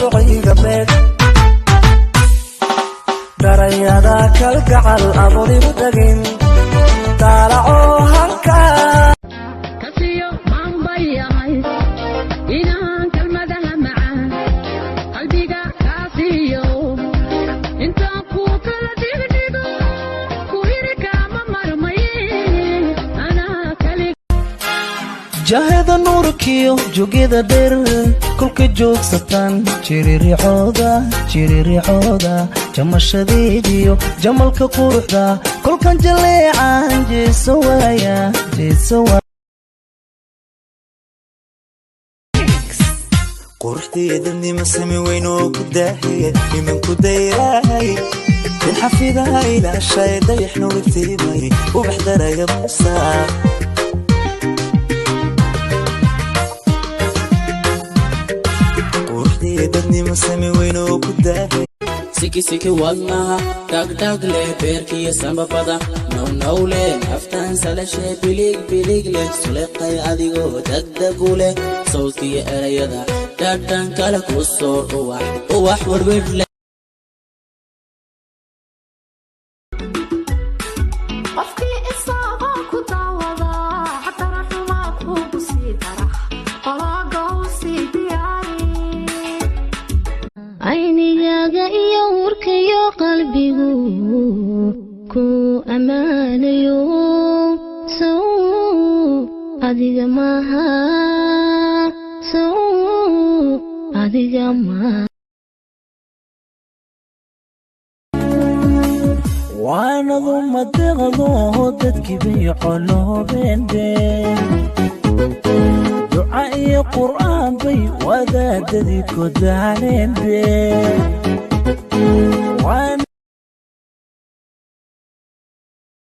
duciga beed darayada kalgacal abuligu dagin daalaco halka kasiyo maanbayahay inaan kalmadaha macaan qalbiga kaasiyo intaan ku kala dhigdhigo ku yiri kama marmaye anaa kali jahada nuurkiyo jogeda dheer kulka joogsatan jiriricooda jamashadeediyo jamalka quruxda kolkan jaleecan jeeso waaya quruxdeeda nima sami weyn oo ku daahiya nimanku dayraay in xafidaha ilaashay dayax nuurtiimay ubax daraya musaa dadni masami weyno ku daahay siki wadnaha dhagdhag leh beerkiyo sambabada now leh naftaan salashe bilig leh suleeqay adigoo degdeg u leh sawdkiyo erayada dhadhan kale ku soo uwax warwir leh aynigaga iyo warkayo qalbigu ku amaanayo adiga maaha waanadu madeeqdo dadkibay qoloobende duca iyo qur'aan bay wadaadadii ku daalende